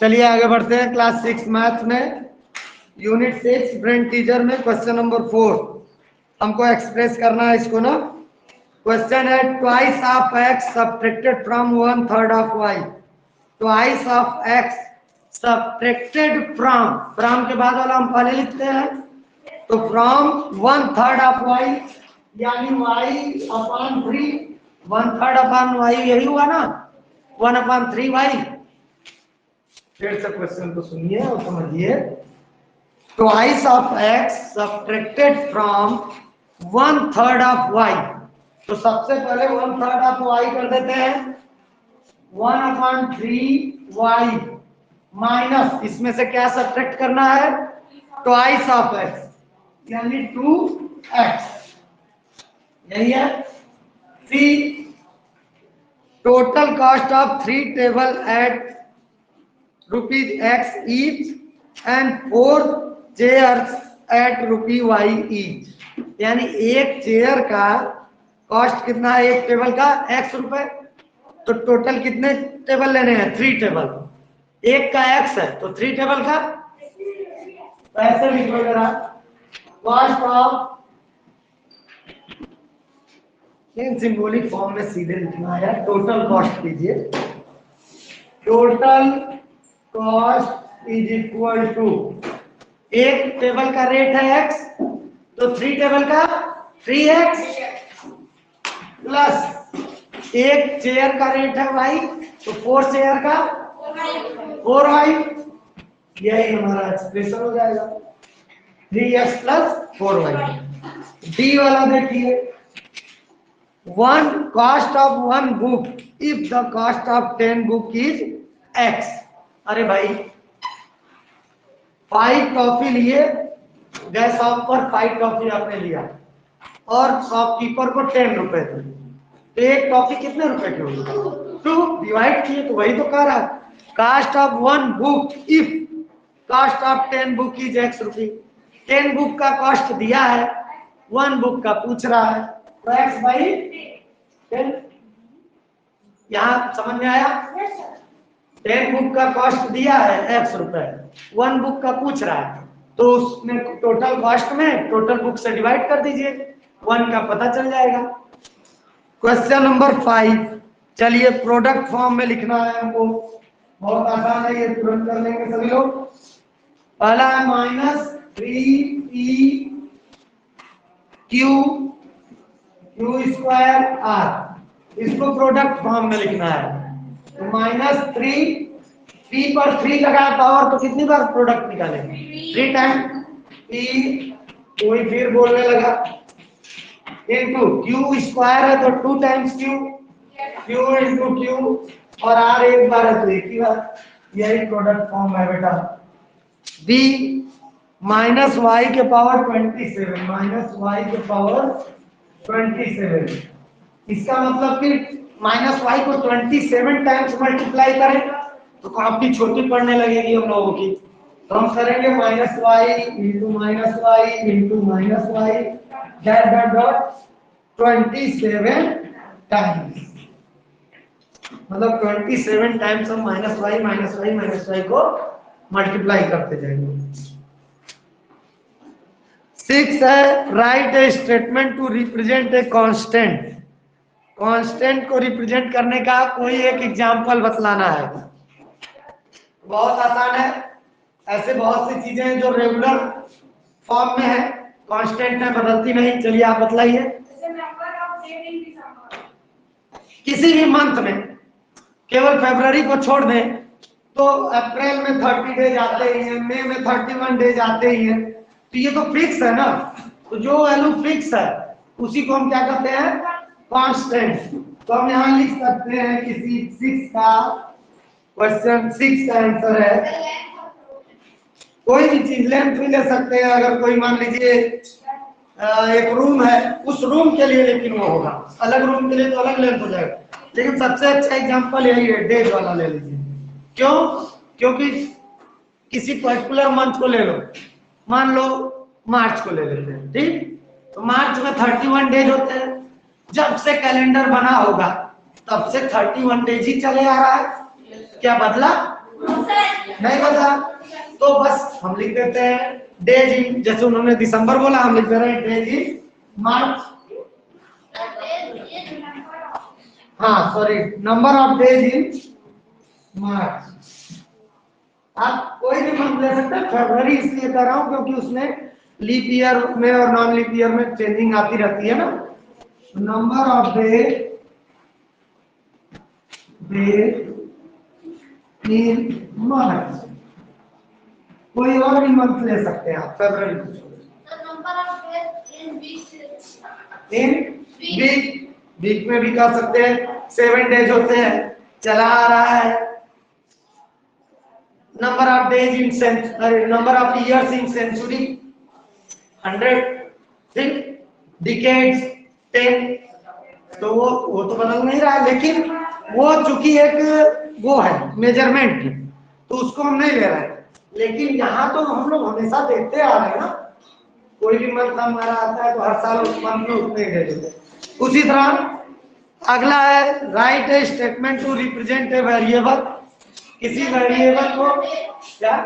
चलिए आगे बढ़ते हैं। क्लास 6 मैथ में यूनिट 6 ब्रेन टीचर में क्वेश्चन नंबर 4 हमको एक्सप्रेस करना है इसको ना। क्वेश्चन है twice of x subtracted from 1/3 of y. Twice of x subtracted from के बाद वाला हम पहले लिखते हैं तो फ्रॉम 1/3 ऑफ वाई यानी वाई अपॉन 3। 1/3 अपॉन वाई यही हुआ ना, 1/3 वाई। फिर से क्वेश्चन को सुनिए और समझिए। Twice of x subtracted from 1/3 of y. तो सबसे पहले 1/3 ऑफ वाई कर देते हैं। 1/3 वाई माइनस इसमें से क्या सब्ट्रैक्ट करना है, ट्वाइस ऑफ एक्स यानी 2x। यही है। See total cost of 3 table at ₹X each and 4 chairs at ₹Y each। यानी एक चेयर का कॉस्ट कितना है, एक टेबल का X रुपए। तो टोटल कितने टेबल लेने हैं, 3 टेबल। एक का X है तो 3 टेबल का पैसे लिखो जरा। Cost of in symbolic form में सीधे लिखना है, टोटल कॉस्ट कीजिए। Total cost is equal to एक टेबल का रेट है x तो 3 टेबल का 3x प्लस एक चेयर का रेट है y तो 4 चेयर का 4y। यही हमारा एक्सप्रेशन हो जाएगा 3x प्लस 4y। डी वाला देखिए, one cost of 1 book if the cost of 10 book is x। अरे भाई 5 कॉफी लिए, गए शॉप पर 5 कॉफी आपने लिया और शॉपकीपर को 10 रुपए थे तो एक कॉफी कितने रुपए की होगी, 2 डिवाइड किए तो वही तो कह रहा है। Cost of 1 book if cost of 10 book is x rupee. 10 book का कॉस्ट दिया है, 1 बुक का पूछ रहा है तो x बाई 10। यहां समझ में आया। 10 बुक का कॉस्ट दिया है x रुपए, 1 बुक का पूछ रहा है तो उसमें टोटल कॉस्ट में टोटल बुक से डिवाइड कर दीजिए, 1 का पता चल जाएगा। क्वेश्चन नंबर 5, चलिए प्रोडक्ट फॉर्म में लिखना है हमको। बहुत आसान है, ये तुरंत कर लेंगे सभी लोग। पहला है -3p q² इसको प्रोडक्ट फॉर्म में लिखना है। -3 p पर 3 लगाया पावर तो कितनी बार प्रोडक्ट निकालेंगे, 3 टाइम p। कोई फिर बोलने लगा इनटू q² है तो 2 टाइम्स q इनटू q और r एक बार है तो एक ही बार। यही प्रोडक्ट फॉर्म है बेटा। b -y के पावर 27 -y के पावर 27। इसका मतलब कि -y को 27 टाइम्स मल्टीप्लाई करें तो काफी छोटी पड़ने लगेगी हम लोगों की। तो हम करेंगे -y into -y into -y dot 27 times. मतलब 27 टाइम्स हम -y को मल्टीप्लाई करते जाएंगे। 6 है write a statement to represent a constant. Constant को रिप्रेजेंट करने का कोई एक एग्जांपल बतलाना है। बहुत आसान है, ऐसे बहुत सी चीजें हैं जो रेगुलर फॉर्म में है, कांस्टेंट है, बदलती नहीं। चलिए आप बतलाइए। किसी भी मंथ में केवल फरवरी को छोड़ दें तो अप्रैल में 30 डेज आते ही हैं, मई में 31 डेज आते ही हैं। तो ये तो फिक्स है ना, तो जो वैल्यू फिक्स है उसी को हम क्या कहते हैं, कांस्टेंट। तो हम यहाँ लिख सकते हैं किसी 6 का क्वेश्चन 6 का आंसर है कोई भी चीज लेंथ भी ले सकते हैं। अगर कोई मान लीजिए एक रूम है, उस रूम के लिए लेकिन वो होगा, अलग रूम के लिए तो अलग लेंथ हो जाएगा। लेकिन सबसे अच्छा एग्जांपल यही है, डेज वाला ले लीजिए। क्यों? क्योंकि किसी पर्टिकुलर मंथ को ले लो, मान लो मार्च को ले लेते हैं, ठीक। तो मार्च में 31 डेज होते हैं। जब से कैलेंडर बना होगा तब से 31 डेज ही चले आ रहा है। क्या बदला नहीं बता तो बस हम लिख देते हैं डेज इन, जैसे उन्होंने दिसंबर बोला हम लिख दे रहे हैं डेज इन मार्च। हाँ sorry, number of days in March. आप कोई भी मंथ ले सकते हैं, फरवरी इसलिए कर रहा हूं क्योंकि उसमें लीप ईयर में और नॉन लीप ईयर में चेंजिंग आती रहती है ना। नंबर ऑफ डे इन मार्च, कोई और भी मंथ ले सकते हैं आप, फरवरी इन वीक, वीक में भी कर सकते हैं, 7 डेज होते हैं, चला आ रहा है। Number of days in century, number of years in century 100, ठीक, डिकेड्स 10, तो वो तो बदल नहीं रहा है, लेकिन वो चूंकि एक वो है मेजरमेंट है तो उसको हम नहीं ले रहे हैं। लेकिन यहाँ तो हम लोग हमेशा देखते आ रहे हैं ना, कोई भी मंथ हमारा आता है तो हर साल उस मंथ में उतने ही दे देते हैं। उसी तरह अगला है write a statement to represent a variable, किसी वेरिएबल को क्या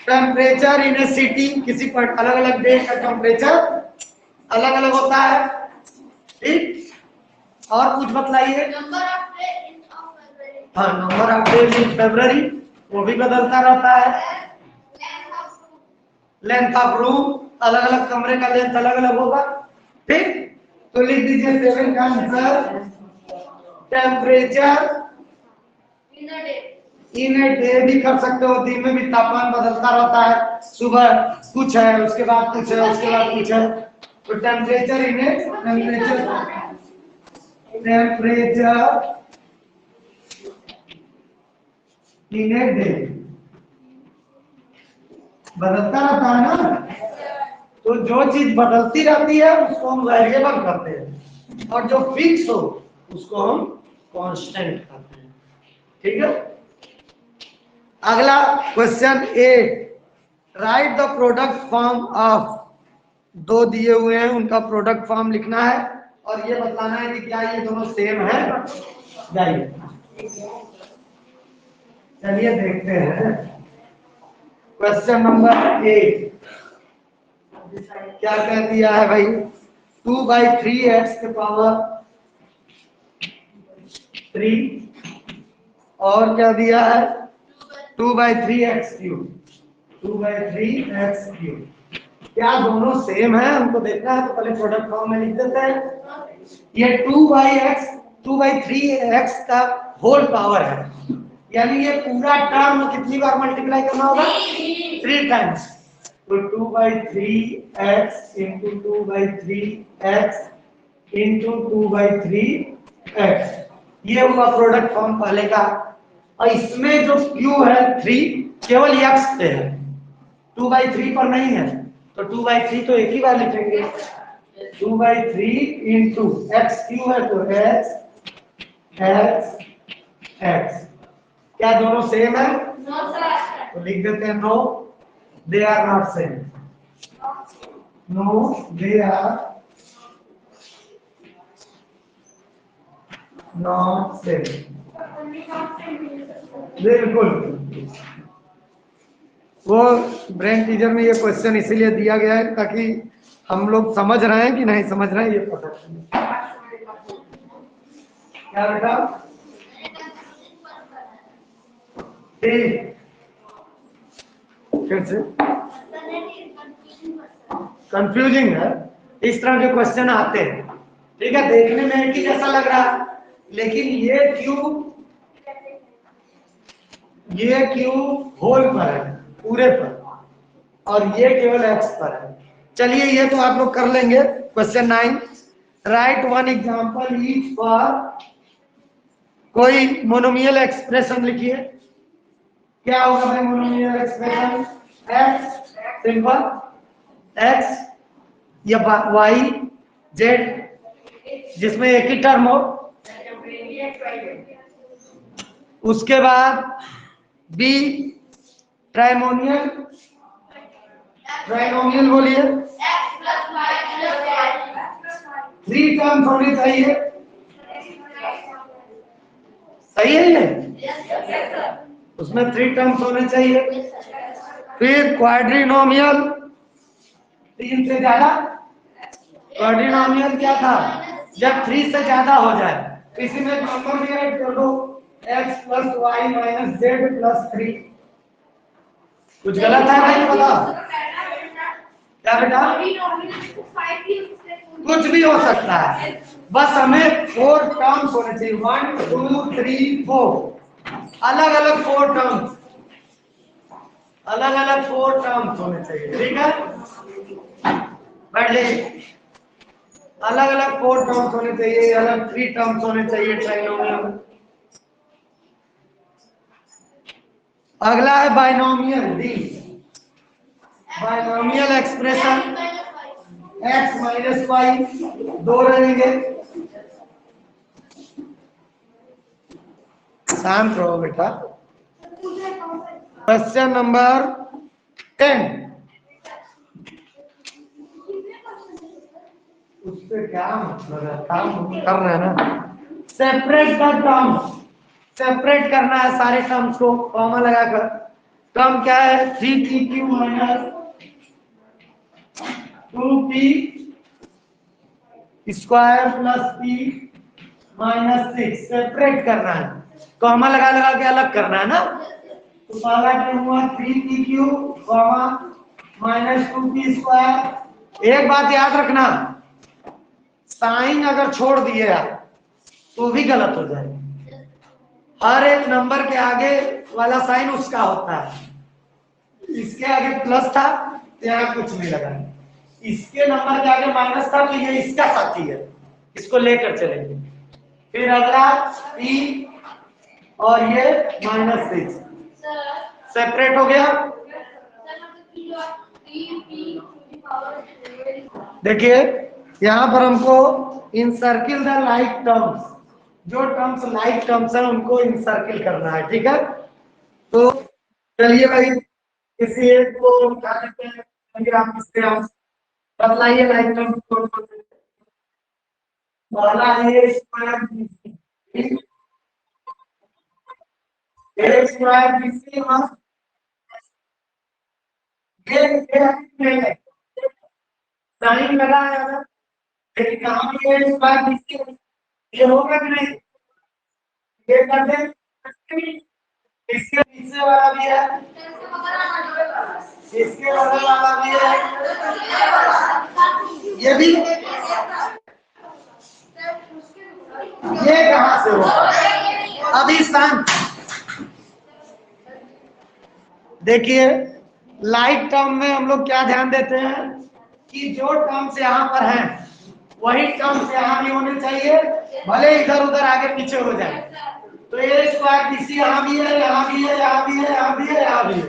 टेम्परेचर इन ए सिटी, किसी पर अलग अलग देश का टेम्परेचर अलग अलग होता है, ठीक। और कुछ बतलाइए। हाँ, नंबर ऑफ डेज इन फरवरी, वो भी बदलता रहता है। लेंथ ऑफ रूम, अलग अलग कमरे का लेंथ अलग अलग होगा, ठीक। तो लिख दीजिए 7 का answer, temperature in a day भी कर सकते हो, दिन में भी तापमान बदलता रहता है, सुबह कुछ है उसके बाद कुछ है उसके बाद कुछ है, तो टेम्परेचर इन ए डे बदलता रहता है ना। तो जो चीज बदलती रहती है उसको हम वेरिएबल करते हैं और जो फिक्स हो उसको हम कांस्टेंट करते हैं, ठीक है। अगला question 8, right the product form of, दो दिए हुए हैं उनका प्रोडक्ट फॉर्म लिखना है और ये बताना है कि क्या ये दोनों सेम है। जाइए चलिए देखते हैं क्वेश्चन नंबर 8 क्या कह दिया है भाई, 2/3x के पावर 3 और क्या दिया है 2/3x³, 2/3x³। क्या दोनों सेम है, हमको देखना है, तो पहले प्रोडक्ट फॉर्म में लिख देते हैं। ये 2/3x का होल पावर है, यानी ये पूरा टर्म कितनी बार मल्टीप्लाई करना होगा, 3 टाइम्स। तो 2/3x into 2/3x into 2/3x, ये हुआ प्रोडक्ट फॉर्म पहले का। और इसमें जो q है 3 केवल x पे है, 2/3 पर नहीं है, तो 2/3 तो एक ही बार लिखेंगे, 2/3 इंटू x क्यू है तो x। क्या दोनों सेम है, तो लिख देते हैं no they are not same, no they are not same, बिल्कुल। वो ब्रेन टीचर में ये क्वेश्चन इसीलिए दिया गया है ताकि हम लोग समझ रहे हैं कि नहीं समझ रहे हैं ये पता चले। क्या बेटा, ठीक, फिर से कंफ्यूजिंग है, इस तरह के क्वेश्चन आते हैं, ठीक है। देखने में एक ही जैसा लग रहा है, लेकिन ये क्यूब होल पर है, पूरे पर, और ये केवल एक्स पर है। चलिए ये तो आप लोग कर लेंगे। Question 9, right one example each for, कोई मोनोमियल एक्सप्रेशन लिखिए। क्या होगा भाई monomial expression, x simple, x या वाई जेड जिसमें एक ही टर्म हो, उसके बाद बी ट्राइमोनियल, ट्राइनोमियल बोलिए, 3 टर्म्स होने चाहिए, सही है ये। उसमें 3 टर्म्स होने चाहिए। फिर क्वाड्रिनोमियल 3 से ज्यादा, क्वाड्रिनोमियल क्या था, जब 3 से ज्यादा हो जाए इसी में नंबर डिवाइड कर दो, x + y - z + 3। कुछ गलत है भाई, बोला क्या बेटा? कुछ भी हो सकता है, बस हमें 4 टर्म्स होने चाहिए, 1 2 3 4, अलग अलग 4 टर्म्स, अलग अलग 4 टर्म्स होने चाहिए। ठीक है, बैठ जाइए। अलग अलग 4 टर्म्स होने चाहिए, अलग 3 टर्म्स होने चाहिए ट्राइनोमियल में। अगला है binomial D, binomial expression x - y 2 रहेंगे। शांत रहो बेटा। क्वेश्चन नंबर 10, उससे क्या मतलब है, काम कर रहे हैं ना। सेपरेट द टर्म्स, सेपरेट करना है सारे टर्म्स को कॉमा लगाकर। टर्म क्या है, 3pq - 2p² + p - 6 सेपरेट करना है, कॉमा लगा लगा के अलग करना है ना। तो पहला टर्म हुआ 3pq, -2p²। एक बात याद रखना, साइन अगर छोड़ दिए आप तो भी गलत हो जाएगा। हर एक नंबर के आगे वाला साइन उसका होता है। इसके आगे प्लस था तो यहाँ कुछ नहीं लगा, इसके नंबर के आगे माइनस था तो ये इसका साथी है, इसको लेकर चलेंगे। फिर अगला p और ये -6 सेपरेट हो गया। देखिए यहाँ पर हमको इनसर्किल द लाइक टर्म्स, जो टर्म्स लाइक टर्म्स है उनको इनसर्किल करना है। ठीक है, तो चलिए भाई किसी एक को क्या कहते हैं, आप किससे बतलाइए लाइक टर्म्स को। पहला है स्क्वायर बीसी और ये साइन लगा है ना, लेकिन कहाँ पे ये स्क्वायर बीसी, ये होगा कि नहीं, ये कर दे। इसके पीछे वाला भी है, इसके बगल वाला भी है, ये भी, ये कहां से होगा अभी शांत। देखिए लाइक टर्म में हम लोग क्या ध्यान देते हैं कि जो टर्म्स यहाँ पर हैं वही टर्म्स यहाँ भी होने चाहिए, भले इधर उधर आगे पीछे हो जाए। तो ये स्क्वायर बीसी यहाँ भी है, यहाँ भी है, यहाँ भी है, यहाँ भी है, यहाँ भी है,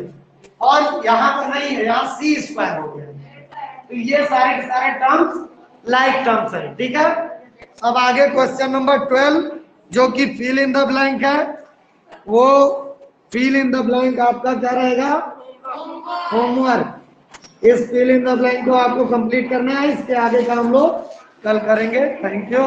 और यहाँ पर नहीं है, यहाँ सी स्क्वायर हो गया। तो ये सारे के सारे टर्म्स लाइक टर्म्स है। ठीक है, अब आगे क्वेश्चन नंबर 12 जो कि फिल इन द ब्लैंक है, वो फिल इन द ब्लैंक आपका क्या रहेगा, होमवर्क। इस फिल इन द ब्लैंक को आपको कंप्लीट करना है, इसके आगे का हम लोग कल करेंगे। Thank you.